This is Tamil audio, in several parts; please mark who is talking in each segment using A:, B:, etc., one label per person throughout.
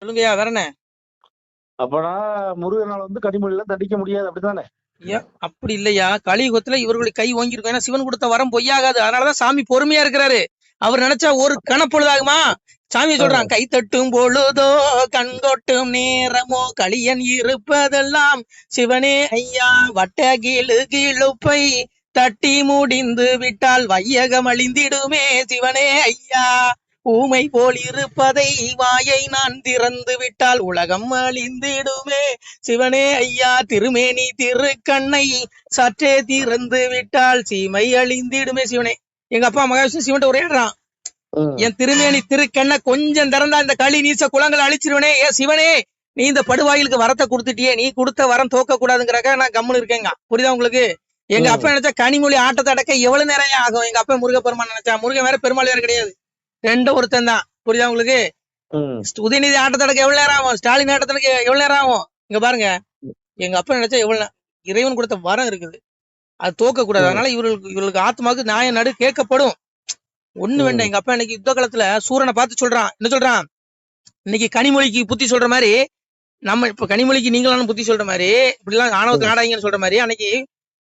A: சொல்லுங்கய்யா, வேற என்ன?
B: அப்பனா முருகனால கனிமொழியெல்லாம் தண்டிக்க முடியாது, அப்படித்தானே?
A: அப்படி இல்லையா, கலியுகத்துல இவர்களுக்கு கை ஓங்கிருக்கும். ஏன்னா சிவன் கொடுத்த வரம் பொய்யாகாது. அதனாலதான் சாமி பொறுமையா இருக்கிறாரு. அவர் நினைச்சா ஒரு கணப்பொழுதாகுமா? சாமி சொல்றான், கை தட்டும் பொழுதோ கண்கொட்டும் நேரமோ களியன் இருப்பதெல்லாம் சிவனே ஐயா. வட்ட கீழு கீழுப்பை தட்டி முடிந்து விட்டால் வையகம் அழிந்திடுமே சிவனே ஐயா. ஊமை போல் இருப்பதை வாயை நான் திறந்து விட்டால் உலகம் அழிந்திடுமே சிவனே ஐயா. திருமேனி திருக்கண்ணை சற்றே திறந்து விட்டால் சீமை அழிந்திடுமே சிவனே. எங்க அப்பா மகாவிஷ்ணு சிவன்ட்ட உரையாடுறான், என் திருமேனி திருக்கண்ணை கொஞ்சம் திறந்தா இந்த களி நீச குளங்களை அழிச்சிருவனே. ஏன் சிவனே, நீ இந்த படுவாயிலுக்கு வரத்தை கொடுத்துட்டியே, நீ கொடுத்த வரம் தோக்க கூடாதுங்கிறக்க நான் கம்முன்னு இருக்கேங்க. புரியுதா உங்களுக்கு? எங்க அப்பா நினைச்சா கனிமொழி ஆட்டத்தை அடக்க எவ்வளவு நேரம் ஆகும். எங்க அப்பா முருகப்பெருமான் நினைச்சா, முருகன் வேற பெருமாள் வேற கிடையாது, ரெண்டும் ஒருத்தன் தான். புரியுதா உங்களுக்கு? உதயநிதி ஆட்டத்தடக்க எவ்வளவு நேரம் ஆகும், ஸ்டாலின் ஆட்டத்தடக்க எவ்வளவு நேரம் ஆகும். இங்க பாருங்க, எங்க அப்பா நினைச்சா எவ்வளவு இறைவன் கொடுத்த வரம் இருக்குது, அது தோக்க கூடாது. அதனால இவர்களுக்கு ஆத்மாவுக்கு நியாய நடு கேட்கப்படும். ஒண்ணு வேண்டாம். எங்க அப்பா இன்னைக்கு யுத்த காலத்துல சூரனை பார்த்து சொல்றான், என்ன சொல்றான்? இன்னைக்கு கனிமொழிக்கு புத்தி சொல்ற மாதிரி, நம்ம இப்ப கனிமொழிக்கு நீங்களான புத்தி சொல்ற மாதிரி, இப்படி எல்லாம் ஆணவத்தை ஆடாங்கன்னு சொல்ற மாதிரி, அன்னைக்கு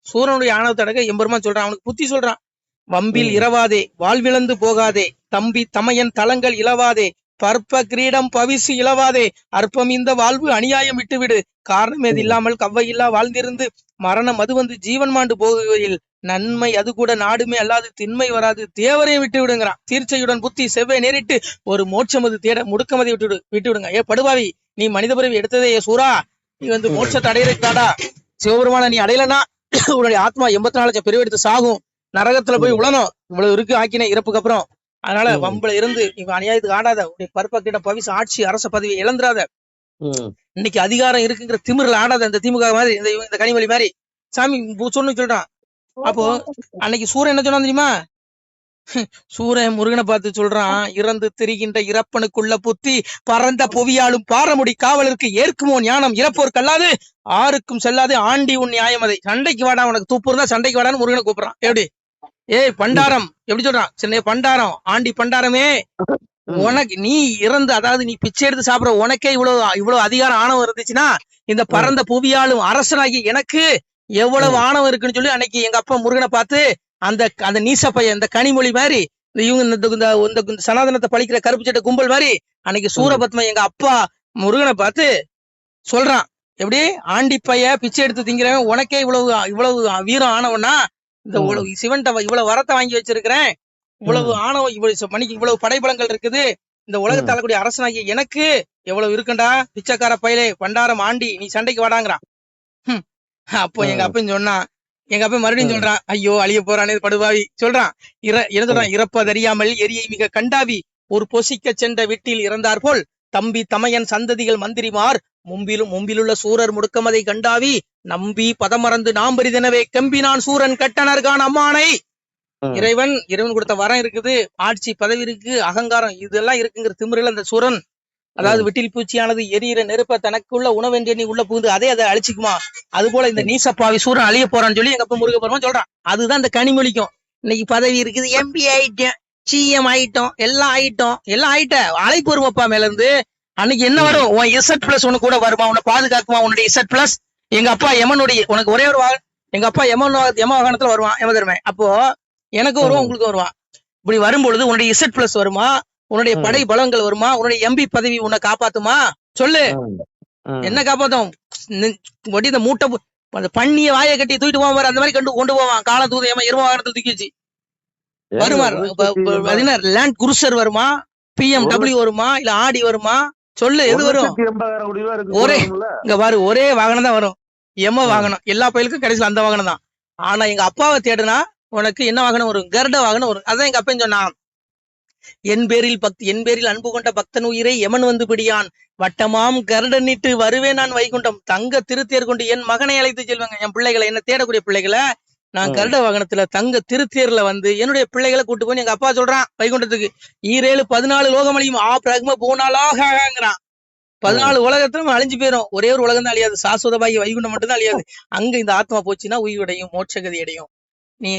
A: சூரனுடைய ஆணவத்தை அடக்க எம்பெருமான் சொல்றான், அவனுக்கு புத்தி சொல்றான். வம்பில் இரவாதே, வாழ்விழந்து போகாதே, தம்பி தமையன் தலங்கள் இளவாதே, பற்ப கிரீடம் பவிசு இளவாதே, அற்பம் இந்த வாழ்வு அநியாயம் விட்டுவிடு, காரணம் எது இல்லாமல் கவ்வையில்லா வாழ்ந்திருந்து மரணம் அது வந்து ஜீவன் மாண்டு போகுகையில் நன்மை அது கூட நாடுமே அல்லாது திண்மை வராது, தேவரையும் விட்டு விடுங்கிறான். தீர்ச்சையுடன் புத்தி செவ்வை நேரிட்டு ஒரு மோட்சமது தேட முடுக்கமதை விட்டு விடுங்க. ஏ படுபாவி, நீ மனித பிறவி எடுத்ததே சூரா, நீ மோட்சத்தை அடையிறதுக்காடா. சிவபெருமான நீ அடையலன்னா உன்னுடைய ஆத்மா 84 லட்சம் பிரிவெடுத்து சாகும், நரகத்துல போய் உழணும். இவ்வளவு இருக்கு ஆக்கின இறப்புக்கு அப்புறம். அதனால வம்புல இருந்து இவ அநியாயத்துக்கு ஆடாத, உடைய பருப்பக்கிட்ட பவிச ஆட்சி அரச பதவியை இழந்துராத. இன்னைக்கு அதிகாரம் இருக்குங்கிற திமிரில் ஆடாத, இந்த திமுக மாதிரி, இந்த கனிமொழி மாதிரி சாமி சொன்னு சொல்றான். அப்போ அன்னைக்கு சூரன் என்ன சொன்னா தெரியுமா? சூரன் முருகனை பார்த்து சொல்றான், இறந்து திரிகின்ற இறப்பனுக்குள்ள புத்தி பறந்த புவியாலும் பாரமுடி காவலருக்கு ஏற்குமோ ஞானம் இறப்போருக்கு அல்லாது ஆருக்கும் செல்லாது ஆண்டி உன் நியாயம் அதை. சண்டைக்கு வாடா, உனக்கு துப்பு இருந்தா சண்டைக்கு வாடான்னு முருகனை கூப்பிடுறான். எப்படி? ஏய் பண்டாரம், எப்படி சொல்றான்? சின்ன பண்டாரம், ஆண்டி பண்டாரமே, உனக்கு நீ இறந்து, அதாவது நீ பிச்சை எடுத்து சாப்பிட உனக்கே இவ்வளவு அதிகாரம் ஆணவம் இருந்துச்சுன்னா, இந்த பறந்த புவியாலும் அரசனாகி எனக்கு எவ்வளவு ஆணவம் இருக்குன்னு சொல்லி அன்னைக்கு எங்க அப்பா முருகனை பார்த்து அந்த நீச பையன், இந்த கனிமொழி மாதிரி, இவங்க சனாதனத்தை பழிக்கிற கருப்பு சட்டை கும்பல் மாதிரி அன்னைக்கு சூரபத்ம எங்க அப்பா முருகனை பார்த்து சொல்றான், எப்படி? ஆண்டி பைய பிச்சை எடுத்து திங்கிறவன் உனக்கே இவ்வளவு வீரம் ஆனவனா, இந்த சிவன்ட்ட இவ்வளவு வரத்தை வாங்கி வச்சிருக்கிறேன், இவ்வளவு ஆணவம், மணிக்கு இவ்வளவு படைபலங்கள் இருக்குது, இந்த உலகத்தை ஆளக்கூடிய அரசனாகிய எனக்கு எவ்வளவு இருக்குண்டா, பிச்சைக்கார பயிலே பண்டாரம் ஆண்டி, நீ சண்டைக்கு வாடாங்கிறான். அப்போ எங்க அப்பன் சொன்னா, எங்க அப்பா மறுபடியும் சொல்றான், ஐயோ அழிய போறானே படுவாவி சொல்றான். என்ன சொல்றான்? இறப்பதறியாமல் எரியை மிக கண்டாவி, ஒரு பொசிக்க சென்ற வீட்டில் இறந்தார் போல் தம்பி தமையன் சந்ததிகள் மந்திரிமார் மும்பிலுள்ள சூரர் முடுக்கமதை கண்டாவி, நம்பி பதமறந்து நாம் பெரிதெனவே கம்பினான் சூரன் கட்டணர்கான் அம்மானை. இறைவன் கொடுத்த வரம் இருக்குது, ஆட்சி பதவி இருக்கு, அகங்காரம் இதெல்லாம் இருக்குங்கிற திமிரில் அந்த சூரன், அதாவது விட்டில் பூச்சியானது எரியிற நெருப்ப தனக்குள்ள உணவென்றி உள்ள புகுந்து அதை அழிச்சுக்குமா, அது போல இந்த நீசப்பாவி சூரன் அழிய போறான்னு சொல்லி எங்க அப்பா முருகப்பெருமான் சொல்றான். அதுதான் இந்த கனிமொழிக்கும். இன்னைக்கு பதவி இருக்குது, எம்பி ஆயிட்டேன், சிஎம் ஆயிட்டோம், எல்லாம் ஆயிட்ட அழைப்பு வரும் அப்பா மேல இருந்து. அன்னைக்கு என்ன வரும்? உன் இசட் பிளஸ் உனக்கு கூட வருமா, உன்னை பாதுகாக்குமா உன்னுடைய இசட் பிளஸ். எங்க அப்பா யமனுடைய, உனக்கு ஒரே ஒரு எங்க அப்பா யம வாகனத்துல வருவான், யமதர்மே. அப்போ எனக்கு வருவான், உங்களுக்கு வருவான். இப்படி வரும்பொழுது உன்னுடைய இசட் பிளஸ் வருமா, உன்னுடைய படை பலங்கள் வருமா, உன்னுடைய எம்பி பதவி உன்னை காப்பாத்துமா? சொல்லு, என்ன காப்பாத்தும்? இந்த மூட்டை அந்த பண்ணிய வாயை கட்டி தூக்கிட்டு போவான், அந்த மாதிரி கொண்டு போவான். கால தூத எரும வாகனத்தில் தூக்கி வச்சு வருமாறு. லேண்ட் குருசர் வருமா, பிஎம்டபிள்யூ வருமா, இல்ல ஆடி வருமா? சொல்லு, எது வரும்? ஒரே வாகனம் தான் வரும், எம வாகனம். எல்லா பயிலுக்கும் கடைசியில் அந்த வாகனம் தான். ஆனா எங்க அப்பாவை தேடுனா உனக்கு என்ன வாகனம் வரும்? கருட வாகனம் வரும். அதான் எங்க அப்பா சொன்னான், என் பேரில் அன்பு கொண்ட பக்தன் உயிரை எமன் வந்து பிடியான், வட்டமாம் கருடனிட்டு வருவேன் நான் வைகுண்டம், தங்க திருத்தேர் கொண்டு என் மகனை அழைத்து செல்வாங்க. என் பிள்ளைகளை, என்ன தேடக்கூடிய பிள்ளைகளை நான் கருட வாகனத்துல தங்க திருத்தேர்ல என்னுடைய பிள்ளைகளை கூட்டு போய் எங்க அப்பா சொல்றான் வைகுண்டத்துக்கு. 14 லோகமழியும் ஆ பிரக்ம பூனாலாகிறான். 14 உலகத்திலும் அழிஞ்சு போயிடும், ஒரே ஒரு உலகம் தான் அழியாது, சாஸ்வதமாகி வைகுண்டம் மட்டும்தான் அழியாது. அங்க இந்த ஆத்மா போச்சுன்னா உயிரடையும், மோட்சகதி அடையும். நீ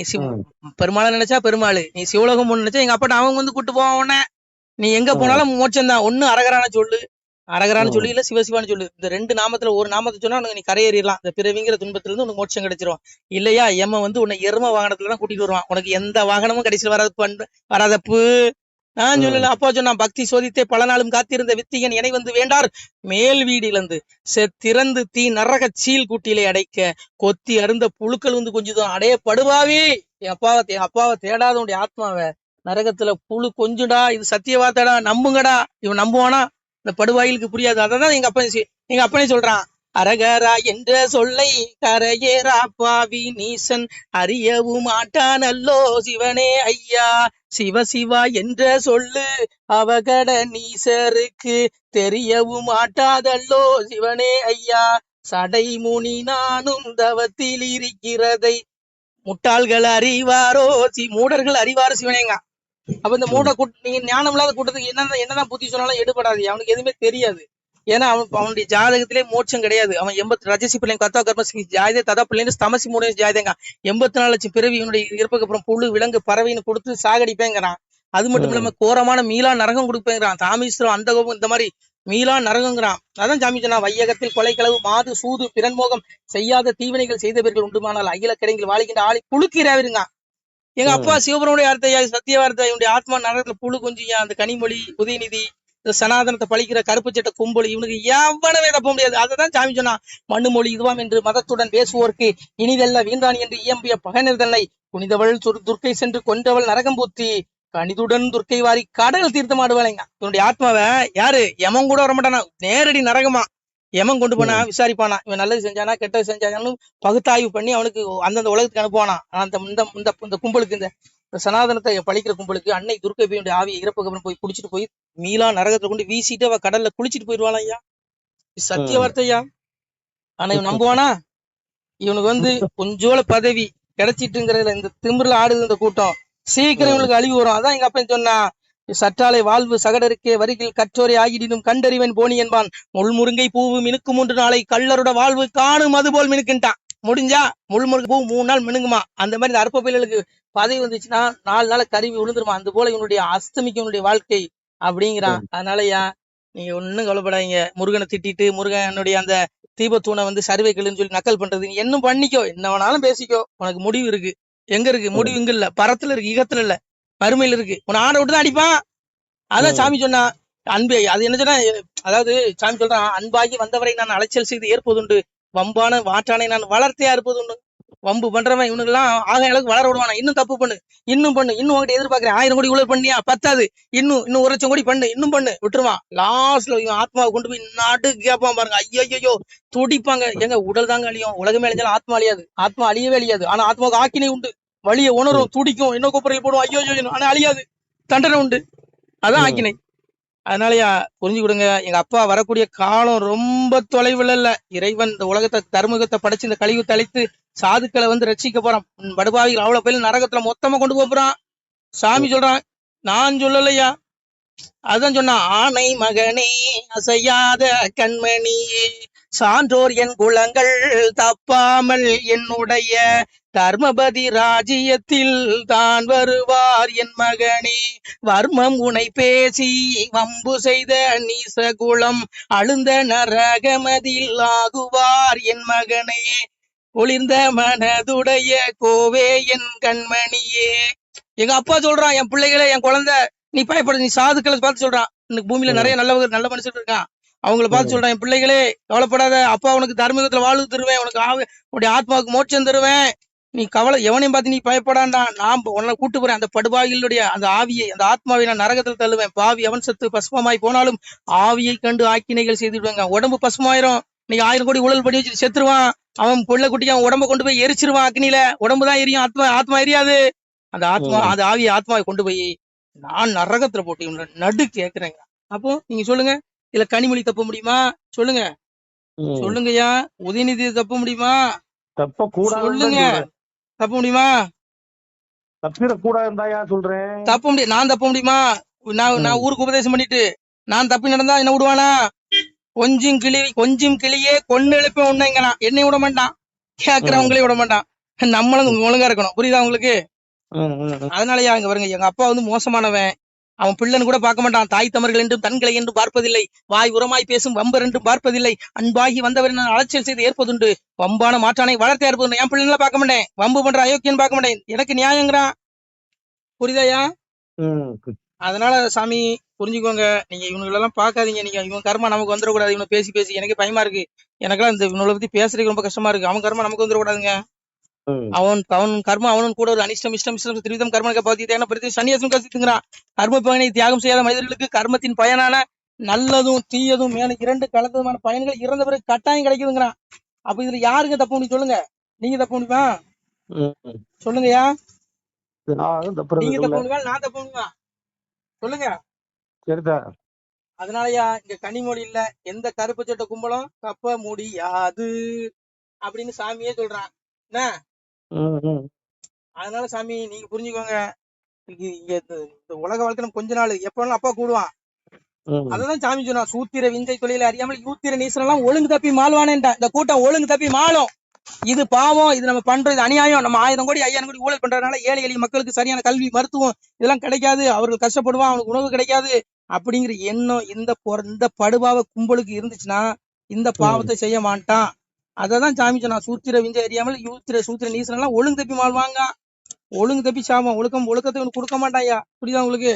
A: பெருமாளை நினைச்சா பெருமாள், நீ சிவலோகம் நினைச்சா எங்க அப்பாட்ட அவங்க கூட்டு போவான். நீ எங்க போனாலும் மோட்சம் தான். ஒண்ணு அரகரான சொல்லு, அரகரான்னு
B: ம்.
A: சொல்லி இல்ல சிவசிவான்னு சொல்லு. இந்த 2 நாமத்துல ஒரு நாமத்தை சொன்னா உனக்கு நீ கரையேறிடலாம். இந்த பிறவிங்கிற துன்பத்துல இருந்து உனக்கு மோட்சம் கிடைச்சிரும். இல்லையா எமன் வந்து உன்னை எரும வாகனத்துல தான் கூட்டிட்டு வருவான். உனக்கு எந்த வாகனமும் கடைசியில் வராதப்பு. நான்
B: ம்.
A: சொல்லல. அப்பா சொன்னான், பக்தி சோதித்தே பல நாளும் காத்திருந்த வித்திகன் இணை வந்து வேண்டார் மேல் வீடு இழந்து திறந்து தீ நரக சீல் கூட்டிலே அடைக்க கொத்தி அருந்த புழுக்கள் வந்து கொஞ்சம் அடைய படுவாவி. என் அப்பாவை தேடாத உடைய ஆத்மாவை நரகத்துல புழு கொஞ்சுடா. இது சத்திய வார்த்தைடா, நம்புங்கடா. இவன் நம்புவானா? இந்த படுவாயிலுக்கு புரியாது. அததான் எங்க அப்பனே சொல்றான், அரகரா என்ற சொல்லை கரையேறா பாவி நீசன் அறியவும் மாட்டானல்லோ சிவனே ஐயா. சிவ சிவா என்ற சொல்லு அவகட நீசருக்கு தெரியவும் மாட்டாதல்லோ சிவனே ஐயா. சடைமுனி நானும் தவத்தில் இருக்கிறதை முட்டாள்கள் அறிவாரோ மூடர்கள் அறிவாரோ சிவனேங்க. அப்ப இந்த மூட நீங்க ஞானம் இல்லாத கூட்டத்துக்கு என்னதான் புத்தி சொன்னாலும் எடுபடாது. அவனுக்கு எதுவுமே தெரியாது. ஏன்னா அவனுடைய ஜாதகத்திலே மோட்சம் கிடையாது. அவன் 80 ரஜசி பிள்ளைங்க கத்தா கர்மசி ஜாயதே ததா பிள்ளைங்க தமசி மூணு ஜாயதேங்க. 84 லட்சம் பிறவி இவனுடைய இறப்புக்கு அப்புறம் புழு விலங்கு பறவைன்னு கொடுத்து சாகடிப்பேங்கிறான். அது மட்டும் இல்லாம கோரமான மீளா நரகம் கொடுப்பேங்கிறான். தாமீஸ்வரம் அந்த இந்த மாதிரி மீளா நரகங்கிறான். அதான் சாமி சொன்னா, வையகத்தில் கொலை களவு மாது சூது பிறன்மோகம் செய்யாத தீவினைகள் செய்தவர்கள் உண்டுமானால் அகில கிடைங்கில் வாழ்கின்ற ஆளி புழுக்கிறாவிருங்க. எங்க அப்பா சிவபுரனுடைய வார்த்தையா சத்திய வார்த்தை. இவனுடைய ஆத்மா நரகத்துல புழு கொஞ்சியா. அந்த கனிமொழி உதயநிதி இந்த சனாதனத்தை பழிக்கிற கருப்பு சட்ட கும்பல் இவனுக்கு எவனவே தப்ப முடியாது. அததான் சாமி சொன்னா, மண்ணு மொழி இதுவாம் என்று மதத்துடன் பேசுவோர்க்கு இனிதல்ல வீண்டான் என்று இயம்பிய பகனர் தன்னை புனிதவள் துர்க்கை சென்று கொன்றவள் நரகம்பூத்தி கனிதுடன் துர்க்கை வாரி கடல் தீர்த்தமாடுவாளைங்க. இவனுடைய ஆத்மாவை யாரு யமன் கூட வரமாட்டானா, நேரடி நரகமா. யமன் கொண்டு போனா விசாரிப்பானா, இவன் நல்லது செஞ்சானா கெட்டது செஞ்சானு பகுத்தாய்வு பண்ணி அவனுக்கு அந்தந்த உலகத்துக்கு அனுப்புவானா. இந்த கும்பலுக்கு இந்த சனாதனத்தை பழிக்கிற கும்பலுக்கு அன்னை துர்க்கை போய் ஆவியை இறப்புக்கு அப்புறம் போய் குடிச்சிட்டு போய் மீளா நரகத்துல கொண்டு வீசிட்டு அவ கடல்ல குளிச்சுட்டு போயிடுவாளா ஐயா. சத்திய வார்த்தையா. ஆனா இவன் நம்புவானா? இவனுக்கு வந்து கொஞ்சோல பதவி கிடைச்சிட்டுங்கிறதுல இந்த திமிர்ல ஆடுது இந்த கூட்டம். சீக்கிரம் இவனுக்கு அழிவு வரும். அதான் எங்க அப்பன் சொன்னா, சற்றாலை வாழ்வு சகடருக்கே வரிகில் கற்றோரை ஆகிடினும் கண்டறிவன் போனி என்பான். முள்முருங்கை பூவு மினுக்கு 3 நாளை கள்ளரோட வாழ்வு காணும் அது போல் மினுக்குன்ட்டான். முடிஞ்சா முள்முருங்கை பூ 3 நாள் மினுங்குமா. அந்த மாதிரி இந்த அற்ப பயிர்களுக்கு பதவி வந்துச்சுன்னா 4 நாள் கருவி விழுந்துருமா. அந்த போல இவனுடைய அஸ்தமிக்க இவனுடைய வாழ்க்கை அப்படிங்கிறான். அதனாலயா நீங்க ஒன்னும் கவலைப்படாதீங்க. முருகனை திட்டிட்டு முருகனுடைய அந்த தீபத்தூணை வந்து சர்வைக்கல்னு சொல்லி நக்கல் பண்றது இன்னும் பண்ணிக்கோ, என்ன வேணாலும் பேசிக்கோ. உனக்கு முடிவு இருக்கு. எங்க இருக்கு முடிவு? இங்க இல்ல, பரத்துல இருக்கு, ஈகத்துல இல்ல, மறுமையில இருக்கு. உன்னை ஆடை விட்டுதான் அடிப்பான். அதான் சாமி சொன்னா, அன்பே அது என்ன சொன்னா, அதாவது சாமி சொல்றான், அன்பாகி வந்தவரை நான் அலைச்சல் செய்து ஏற்பதுண்டு, வம்பான வாற்றானை நான் வளர்த்தே அறுப்பதுண்டு. வம்பு பண்றவன் இவனுக்கு எல்லாம் ஆக அளவுக்கு வளர விடுவானா. இன்னும் தப்பு பண்ணு, இன்னும் உங்ககிட்ட எதிர்பார்க்கிறேன். 1000 கோடி ஊழல் பண்ணியா பத்தாது, இன்னும் 1 லட்சம் கோடி பண்ணு, இன்னும் பண்ணு, விட்டுருவான். லாஸ்ட்ல இவன் ஆத்மாவை கொண்டு போய் நடு கேப்பான் பாருங்க. ஐயோ துடிப்பாங்க. எங்க உடல் தாங்க அழியும், உலகமே அழிஞ்சாலும் ஆத்மா அழியாது. ஆத்மா அழியவே அழியாது. ஆனா ஆத்மாவுக்கு ஆக்கினை உண்டு, வழியை உணரும், துடிக்கும், இன்னும் கொப்பரையில் போடும், ஐயோ ஆனா அழியாது, தண்டனை உண்டு. அதான் ஆக்கினை. அதனாலயா புரிஞ்சு கொடுங்க. எங்க அப்பா வரக்கூடிய காலம் ரொம்ப தொலைவுல இல்ல. இறைவன் இந்த உலகத்தை தர்மகத்தை படைச்சு இந்த கழிவு தழைத்து சாதுக்களை வந்து ரட்சிக்க போறான். படுபாவிகள் அவ்வளவு பேர் நரகத்துல மொத்தமா கொண்டு போறான். சாமி சொல்றான், நான் சொல்லலையா. அதான் சொன்னா, ஆணை மகனே அசையாத கண்மணியே சான்றோர் என் குலங்கள் தப்பாமல் என்னுடைய தர்மபதி ராஜ்யத்தில் தான் வருவார் என் மகனே. வர்மம் உனை பேசி வம்பு செய்த நீசகுலம் அழுந்த நரகமதில் ஆகுவார் என் மகனே. ஒளிர்ந்த மனதுடைய கோவே என் கண்மணியே. எங்க அப்பா சொல்றான், என் பிள்ளைகளே, என் குழந்தை, நீ பயப்பட, நீ சாதுக்களை பார்த்து சொல்றான். இன்னைக்கு பூமியில நிறைய நல்ல மனுஷன் இருக்கான். அவங்களை பார்த்து சொல்றான், என் பிள்ளைகளே கவலைப்படாத, அப்பா உனக்கு தர்மயுகத்துல வாழ்வு தருவேன், உன்னுடைய ஆத்மாவுக்கு மோட்சம் தருவேன். நீ கவலை எவனையும் பார்த்து நீ பயப்படாண்டா. நான் உன்னை கூட்டு போறேன். அந்த படுபாவிகளுடைய அந்த ஆவியை, அந்த ஆத்மாவை நான் நரகத்தில் தள்ளுவேன். பாவி அவன் சத்து பசுமாய் போனாலும் ஆவியை கண்டு ஆக்கினைகள் செய்துடுவாங்க. உடம்பு பசுமாயிரும். நீ 1000 கோடி ஊழல் பண்ணி வச்சுட்டு செத்துருவான். அவன் பிள்ளை குட்டிக்கு அவன் உடம்ப கொண்டு போய் எரிச்சிருவான் அக்னியில. உடம்புதான் எரியும், ஆத்மா எரியாது. அந்த ஆவியை ஆத்மாவை கொண்டு போய் நான் நரகத்துல போட்டு நடு கேக்குறேங்க. அப்போ நீங்க சொல்லுங்க, இல்ல கனிமொழி தப்ப முடியுமா? சொல்லுங்க சொல்லுங்கய்யா. உதயநிதி தப்ப முடியுமா? சொல்லுங்க, தப்ப முடியுமா? தப்ப முடியும். நான் தப்ப முடியுமா? நான் ஊருக்கு உபதேசம் பண்ணிட்டு நான் தப்பி நடந்தா என்ன விடுவானா? கொஞ்சம் கிளியே கொண்டு எழுப்ப உண்மைங்கிறான். என்னை விட மாட்டான், கேக்குறவங்களே விட மாட்டான். நம்மளும் ஒழுங்கா இருக்கணும். புரியுதா உங்களுக்கு? அதனாலயா இங்க பாருங்க, எங்க அப்பா வந்து மோசமானவன். அவன் பிள்ளைன்னு கூட பார்க்க மாட்டான். தாய் தமர்கள் என்றும் தன்களை என்றும் பார்ப்பதில்லை. வாய் உரமாய் பேசும் வம்பர் என்றும் பார்ப்பதில்லை. அன்பாகி வந்தவர் நான் அலட்சியல் செய்து ஏற்பதுண்டு. வம்பான மாற்றானை வளர்த்து ஏற்பது. என் பிள்ளைங்கள பார்க்க மாட்டேன். வம்பு பண்ற அயோக்கியன்னு பார்க்க மாட்டேன். எனக்கு நியாயங்கிறான். புரியுதாயா? அதனால சாமி புரிஞ்சுக்கோங்க. நீங்க இவங்களெல்லாம் பார்க்காதீங்க. நீங்க இவங்க கர்மா நமக்கு வந்துடக்கூடாது. இவனை பேசி பேசி எனக்கு பயமா இருக்கு. எனக்கெல்லாம் இந்த இவனை பத்தி பேசுறதுக்கு ரொம்ப கஷ்டமா இருக்கு. அவன் கர்மா நமக்கு வந்துடக்கூடாதுங்க. அவன் கர்ம அவனும் கூட ஒரு அனிஷ்டம் இஷ்டம் இஷ்டம் திருவிதம் கர்மனுக்கு பத்தி தேன பிரதி சன்னியாசம் கசித்துங்கிறான். கர்ம பயனை தியாகம் செய்யாத மனிதர்களுக்கு கர்மத்தின் பயனான நல்லதும் தீயதும் மேல 2 கலந்ததுமான பயன்கள் இறந்த பிறகு கட்டாயம் கிடைக்குதுங்கிறான். அப்ப இதுல யாருங்க தப்பு பண்ணி சொல்லுங்க? நீங்க தப்பு பண்ணிப்பா சொல்லுங்கயா. நீங்க தப்பு பண்ணுவா நான் தப்பு பண்ணுவா சொல்லுங்க. அதனாலயா இங்க கனிமொழி இல்ல எந்த கருப்பு சட்ட கும்பலும் தப்ப முடியாது அப்படின்னு சாமியே சொல்றான். என்ன அதனால சாமி நீங்க புரிஞ்சுக்கோங்க. இந்த உலக வாழ்க்கை கொஞ்ச நாள் எப்ப அப்பா கூடுவான். அததான் சாமி சொன்னா சூத்திர விந்தை தொழில அறியாமல் யூத்திர நீசனம் எல்லாம் ஒழுங்கு தப்பி மாழ்வானேன்டா. இந்த கூட்டம் ஒழுங்கு தப்பி மாளும். இது பாவம். இது நம்ம பண்றது அநியாயம். நம்ம 1000 கோடி 5000 கோடி ஊழல் பண்றதுனால ஏழை எளிய மக்களுக்கு சரியான கல்வி மருத்துவம் இதெல்லாம் கிடைக்காது. அவர்கள் கஷ்டப்படுவான். அவனுக்கு உணவு கிடைக்காது அப்படிங்கிற எண்ணம் இந்த படுபாவ கும்பலுக்கு இருந்துச்சுன்னா இந்த பாவத்தை செய்ய மாட்டான். அததான் சாமி சொன்னா சூத்திர விஞ்சை அறியாமல் சூத்திர நீசனம் எல்லாம் ஒழுங்கு தப்பி மாழ்வாங்க. ஒழுங்கு தப்பி சாமம் ஒழுக்கத்தை கொடுக்க மாட்டாயா. புரியுதா உங்களுக்கு?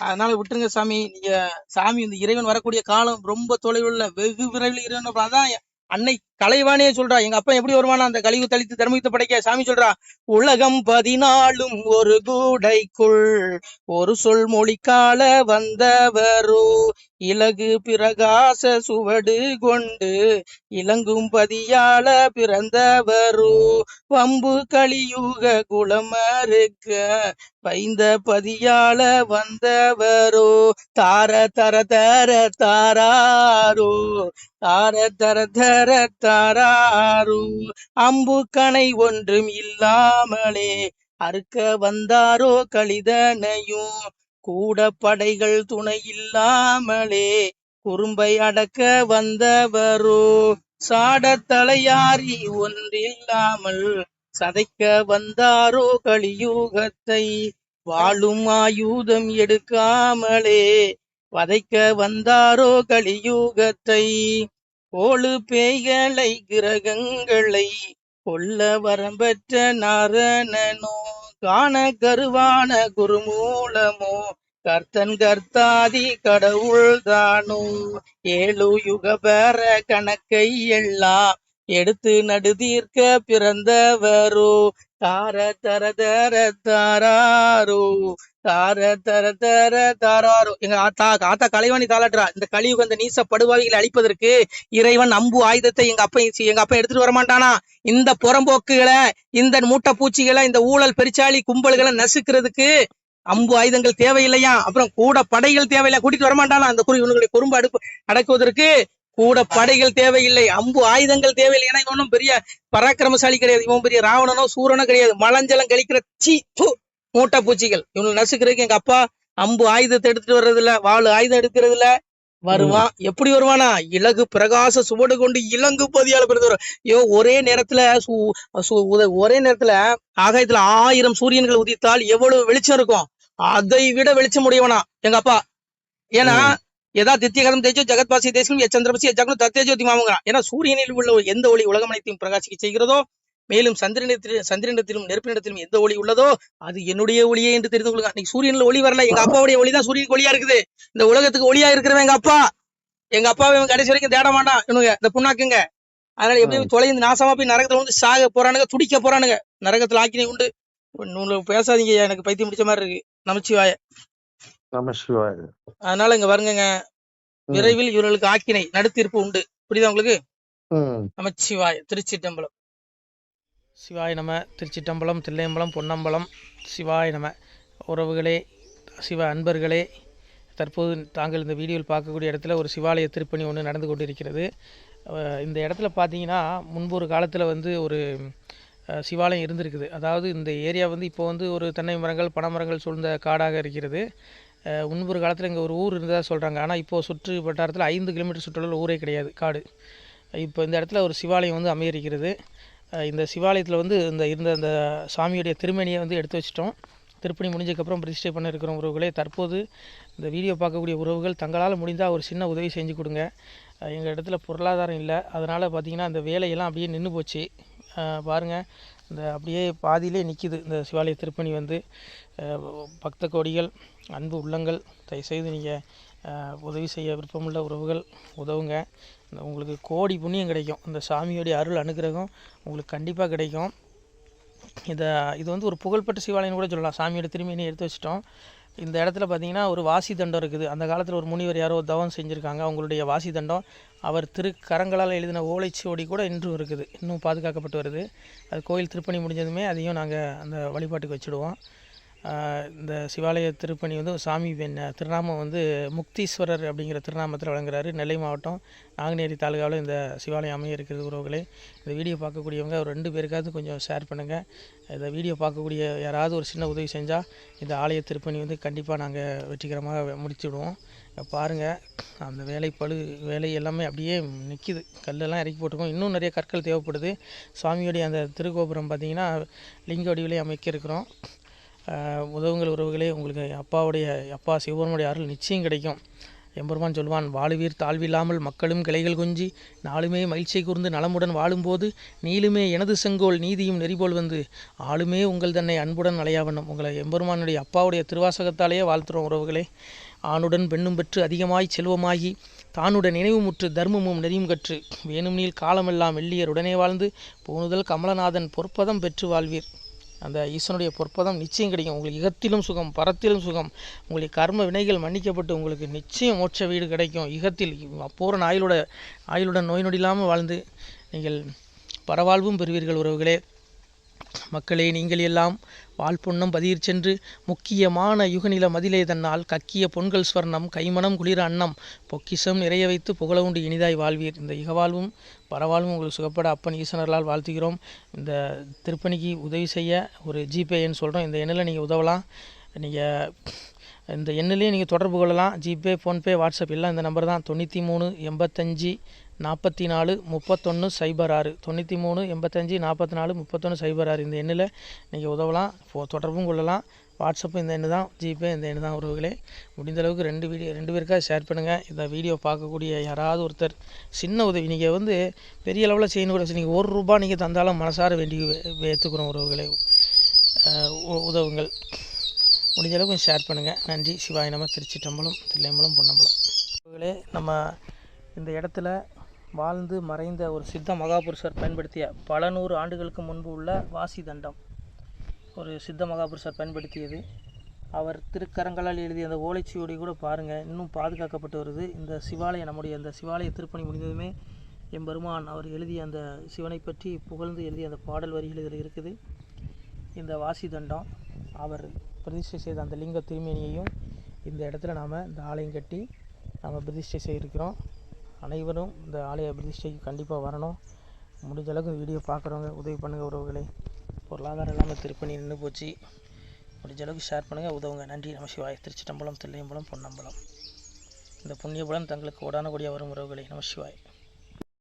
A: அதனால விட்டுருங்க சாமி. நீங்க சாமி இந்த இறைவன் வரக்கூடிய காலம் ரொம்ப தொலைவுள்ள வெகு விரைவில் இறைவன் அதான் அன்னை கலைவானே சொல்றா. எங்க அப்பா எப்படி வருவானா அந்த கழிவு தளித்து தர்மத்தை படைக்க. சாமி சொல்றா உலகம் 14 ஒரு கூடைக்குள் ஒரு சொல் மொழிக்கால வந்தவரோ இலகு பிரகாச சுவடு கொண்டு இலங்கும் பதியால பிறந்தவரோ வம்பு கலியுக குளமறுக்க வைந்த பதியால வந்தவரோ தார தர தர தாராரோ தார தர தர தாராரோ அம்பு கணை ஒன்றும் இல்லாமலே அறுக்க வந்தாரோ கலிதனையும் கூட படைகள் துணை இல்லாமலே குறும்பை அடக்க வந்தவரோ சாட தலையாரி ஒன்றில்லாமல் சதைக்க வந்தாரோ கலியுகத்தை வாழும் ஆயுதம் எடுக்காமலே வதைக்க வந்தாரோ கலியுகத்தை கோளு பேய்களை கிரகங்களை கொல்ல வரம்பெற்ற நாரணனோ காண கருவான குருமூலமோ கர்த்தன் கர்த்தாதி கடவுள் தானோ 7 யுக பெற கணக்கை எல்லாம் எடுத்து நடுதீர்க்க பிறந்தவரோ தார தர தர தாராரோ தார தர தர தாராரோ. எங்க ஆத்தா கலைவாணி தாளாட்டுறா. இந்த கலியுக அந்த நீச படுபாவிகளை அழிப்பதற்கு இறைவன் அம்பு ஆயுதத்தை எங்க அப்பா எடுத்துட்டு வரமாட்டானா. இந்த புறம்போக்குகளை இந்த மூட்டை பூச்சிகளை இந்த ஊழல் பெருச்சாளி கும்பல்களை நசுக்கிறதுக்கு அம்பு ஆயுதங்கள் தேவையில்லையா. அப்புறம் கூட படைகள் தேவையில்லை. கூட்டிட்டு வரமாட்டானா. அந்த இவனுடைய குறும்பு அடக்குவதற்கு கூட படைகள் தேவையில்லை. அம்பு ஆயுதங்கள் தேவையில்லை. ஏன்னா இவனும் பெரிய பராக்கிரமசாலி கிடையாது. இவன் பெரிய ராவணனோ சூரனோ கிடையாது. மலஞ்சலம் கழிக்கிற மூட்டை பூச்சிகள் இவனுக்கு நசுக்கிறதுக்கு எங்க அப்பா அம்பு ஆயுதத்தை எடுத்துட்டு வர்றது இல்ல. வாழு ஆயுதம் எடுக்கிறது இல்ல. வருவான். எப்படி வருவானா இலகு பிரகாச சுவடு கொண்டு இலங்கு பதியால பிறந்து வரும். ஒரே நேரத்துல ஆகாயத்துல 1000 சூரியன்கள் உதித்தால் எவ்வளவு வெளிச்சம் இருக்கும். அதை விட வெளிச்சம் உடையவனா எங்க அப்பா. ஏன்னா எதா தித்தியகரம் தேஜோ ஜெகத்பாசி தேசம் சந்திரபசி ஜகனு தத்தேஜோதி மாமுங்கிறான். ஏன்னா சூரியனில் உள்ள எந்த ஒளி உலகம் அனைத்தையும் பிரகாசிக்க செய்கிறதோ மேலும் சந்திரனிடத்திலும் நெருப்பினிடத்திலும் எந்த ஒளி உள்ளதோ அது என்னுடைய ஒளியே என்று தெரிந்து கொள்ளுங்க. இன்னைக்கு சூரியன்ல ஒளி வரல. எங்க அப்பாவுடைய ஒளிதான் சூரியனுக்கு ஒளியா இருக்குது. இந்த உலகத்துக்கு ஒளியா இருக்கிறவன் எங்க அப்பாவை இவன் கடைசி வரைக்கும் தேட மாட்டான். இவனுங்க இந்த புண்ணாக்குங்க. அதனால எப்படி தொலைந்து நாசமா போய் நரகத்துல வந்து சாக போறானுங்க, துடிக்க போறானுங்க. நரகத்துல ஆக்கினை உண்டு. பேசாதீங்க, எனக்கு பைத்தியம் முடிச்ச மாதிரி இருக்கு. நமச்சிவாய. அதனால இங்க வருங்க, விரைவில் இவர்களுக்கு ஆக்கினை நடுத்தீர்ப்பு உண்டு. புரியுதா உங்களுக்கு? நமச்சிவாய. திருச்சிட்டம்பலம். சிவாய நம. திருச்சிட்டம்பலம், தில்லையம்பலம், பொன்னம்பலம். சிவாய நம. உறவுகளே, சிவ அன்பர்களே, தற்போது தாங்கள் இந்த வீடியோவில் பார்க்கக்கூடிய இடத்துல ஒரு சிவாலய திருப்பணி ஒன்று நடந்து கொண்டு இருக்கிறது. இந்த இடத்துல பார்த்தீங்கன்னா முன்பு ஒரு காலத்தில் வந்து ஒரு சிவாலயம் இருந்திருக்குது. அதாவது இந்த ஏரியா வந்து இப்போ வந்து ஒரு தென்னை மரங்கள் பனைமரங்கள் சூழ்ந்த காடாக இருக்கிறது. முன்பொரு காலத்தில் இங்கே ஒரு ஊர் இருந்ததாக சொல்கிறாங்க. ஆனால் இப்போது சுற்று வட்டாரத்தில் 5 கிலோமீட்டர் சுற்றுலா ஊரே கிடையாது, காடு. இப்போ இந்த இடத்துல ஒரு சிவாலயம் வந்து அமையிருக்கிறது. இந்த சிவாலயத்தில் வந்து இருந்த அந்த சாமியுடைய திருமணியை வந்து எடுத்து வச்சிட்டோம். திருப்பணி முடிஞ்சதுக்கப்புறம் பிரதிஷ்டை பண்ண இருக்கிற உறவுகளே, தற்போது இந்த வீடியோ பார்க்கக்கூடிய உறவுகள் தங்களால் முடிந்தால் ஒரு சின்ன உதவி செஞ்சு கொடுங்க. எங்கள் இடத்துல பொருளாதாரம் இல்லை, அதனால் பார்த்திங்கன்னா அந்த வேலையெல்லாம் அப்படியே நின்று போச்சு. பாருங்கள், இந்த அப்படியே பாதியிலே நிற்கிது இந்த சிவாலய திருப்பணி வந்து. பக்த கோடிகள், அன்பு உள்ளங்கள், தயவுசெய்து நீங்கள் உதவி செய்ய விருப்பமுள்ள உறவுகள் உதவுங்க. உங்களுக்கு கோடி புண்ணியம் கிடைக்கும். இந்த சாமியோடைய அருள் அனுகிரகம் உங்களுக்கு கண்டிப்பாக கிடைக்கும். இது வந்து ஒரு புகழ்பெற்ற சிவாலயம்னு கூட சொல்லலாம். சாமியோட திருமேனியை எடுத்து வச்சிட்டோம். இந்த இடத்துல பார்த்திங்கன்னா ஒரு வாசி தண்டம் இருக்குது. அந்த காலத்தில் ஒரு முனிவர் யாரோ தவம் செஞ்சுருக்காங்க. அவங்களுடைய வாசி தண்டம் அவர் திருக்கரங்களால் எழுதின ஓலைச்சுவடி கூட இன்றும் இருக்குது, இன்னும் பாதுகாக்கப்பட்டு வருது. அது கோயில் திருப்பணி முடிஞ்சதுமே அதையும் நாங்கள் அந்த வழிபாட்டுக்கு வச்சுடுவோம். இந்த சிவாலய திருப்பணி வந்து சாமி திருநாமம் வந்து முக்தீஸ்வரர் அப்படிங்கிற திருநாமத்தில் வழங்குறாரு. நெல்லை மாவட்டம் நாங்குநேரி தாலுகாவில் இந்த சிவாலயம் அமைய இருக்கிறது உறவுகளே. இந்த வீடியோ பார்க்கக்கூடியவங்க ஒரு 2 பேருக்காவது கொஞ்சம் ஷேர் பண்ணுங்கள். இந்த வீடியோ பார்க்கக்கூடிய யாராவது ஒரு சின்ன உதவி செஞ்சால் இந்த ஆலய திருப்பணி வந்து கண்டிப்பாக நாங்கள் வெற்றிகரமாக முடிச்சுடுவோம். பாருங்கள், அந்த வேலை எல்லாமே அப்படியே நிற்கிது. கல்லெல்லாம் இறக்கி போட்டிருக்கோம். இன்னும் நிறைய கற்கள் தேவைப்படுது. சுவாமியோடைய அந்த திருக்கோபுரம் பார்த்திங்கன்னா லிங்க வடிவிலே அமைக்க இருக்கிறோம். உதவுங்கள் உறவுகளே. உங்களுக்கு அப்பா சிவபெருமானுடைய அருள் நிச்சயம் கிடைக்கும். எம்பெருமான் சொல்வான், வாழுவீர் தாழ்வில்லாமல் மக்களும் கிளைகள் கொஞ்சி நாளுமே மகிழ்ச்சியை கூர்ந்து நலமுடன் வாழும்போது நீளுமே எனது செங்கோல் நீதியும் நெறிபோல் வந்து ஆளுமே உங்கள் தன்னை அன்புடன் அலையாவண்ணம். உங்களை எம்பெருமானுடைய அப்பாவுடைய திருவாசகத்தாலேயே வாழ்த்துறோம் உறவுகளே. ஆணுடன் பெண்ணும் பெற்று அதிகமாய் செல்வமாகி தானுடன் நினைவுமுற்று தர்மமும் நெறியும் கற்று வேணும் நீள் காலமெல்லாம் வெள்ளியர் உடனே வாழ்ந்து போனுதல் கமலநாதன் பொற்பதம் பெற்று வாழ்வீர். அந்த ஈசனுடைய பொற்பதம் நிச்சயம் கிடைக்கும். உங்களுக்கு இகத்திலும் சுகம், பரத்திலும் சுகம். உங்களுக்கு கர்ம வினைகள் மன்னிக்கப்பட்டு உங்களுக்கு நிச்சயம் மோட்ச வீடு கிடைக்கும். இகத்தில் பூரண ஆயுளுடன் நோய் நொடி இல்லாமல் வாழ்ந்து நீங்கள் பரவாழ்வும் பெறுவீர்கள் உறவுகளே. மக்களே, நீங்கள் எல்லாம் வாழ்பொன்னம் பதிர் சென்று முக்கியமான யுகநில மதிலே தன்னால் கக்கிய பொன்கள் ஸ்வர்ணம் கைமணம் குளிர அன்னம் பொக்கிஷம் நிறைய வைத்து புகழ உண்டு இனிதாய் வாழ்வீர். இந்த இகவாழ்வும் பரவாழ்வும் உங்களுக்கு சுகப்பட அப்பன் ஈசனர்களால் வாழ்த்துகிறோம். இந்த திருப்பணிக்கு உதவி செய்ய ஒரு ஜிபே எண் சொல்கிறோம். இந்த எண்ணில் நீங்கள் உதவலாம். நீங்கள் இந்த எண்ணிலே நீங்கள் தொடர்பு கொள்ளலாம். ஜிபே, ஃபோன்பே, வாட்ஸ்அப் எல்லாம் இந்த நம்பர் தான். 93 85 44 31 06 93 85 44 31 06. இந்த எண்ணில் நீங்கள் உதவலாம், தொடர்பும் கொள்ளலாம். வாட்ஸ்அப்பும் இந்த எண்ணு தான், ஜிபே இந்த எண்ணு தான் உறவுகளே. முடிந்த அளவுக்கு 2 பேருக்காக ஷேர் பண்ணுங்கள். இந்த வீடியோ பார்க்கக்கூடிய யாராவது ஒருத்தர் சின்ன உதவி, நீங்கள் வந்து பெரிய அளவில் செய்யணும் கூட, நீங்கள் ₹1 நீங்கள் தந்தாலும் மனசார வேண்டி ஏற்றுக்கிறோம் உறவுகளே. உதவுங்கள். முடிஞ்ச அளவுக்கு கொஞ்சம் ஷேர் பண்ணுங்கள். நன்றி. சிவாய நம. திருச்சிற்றம்பலம், தில்லையம்பலம், பொன்னம்பலம். உறவுகளே, நம்ம இந்த இடத்துல வாழ்ந்து மறைந்த ஒரு சித்த மகாபுருஷர் பயன்படுத்திய பல 100 ஆண்டுகளுக்கு முன்பு உள்ள வாசி தண்டம் ஒரு சித்த மகாபுருஷர் பயன்படுத்தியது. அவர் திருக்கரங்களால் எழுதிய அந்த ஓலைச்சுவடி கூட பாருங்கள், இன்னும் பாதுகாக்கப்பட்டு வருது. இந்த சிவாலயம், நம்முடைய அந்த சிவாலய திருப்பணி முடிந்ததுமே எம்பெருமான் அவர் எழுதிய அந்த சிவனை பற்றி புகழ்ந்து எழுதிய அந்த பாடல் வரிகள் இதில் இருக்குது. இந்த வாசி தண்டம் அவர் பிரதிஷ்டை செய்த அந்த லிங்க திருமேனியையும் இந்த இடத்துல நாம் இந்த ஆலயம் கட்டி நாம் பிரதிஷ்டை செய்திருக்கிறோம். அனைவரும் இந்த ஆலய பிரதிஷ்டைக்கு கண்டிப்பாக வரணும். முடிஞ்ச அளவுக்கு வீடியோ பார்க்குறவங்க உதவி பண்ணுங்கள் உறவுகளே. பொருளாதாரம் இல்லாமல் திருப்பணி நின்று போச்சு. முடிஞ்ச அளவுக்கு ஷேர் பண்ணுங்கள், உதவுங்க. நன்றி. நம சிவாய. திருச்சிற்றம்பலம், தில்லையம்பலம், பொன்னம்பலம். இந்த புண்ணிய பலன் தங்களுக்கு உடான கூடிய வரும் உறவுகளே. நம சிவாய்.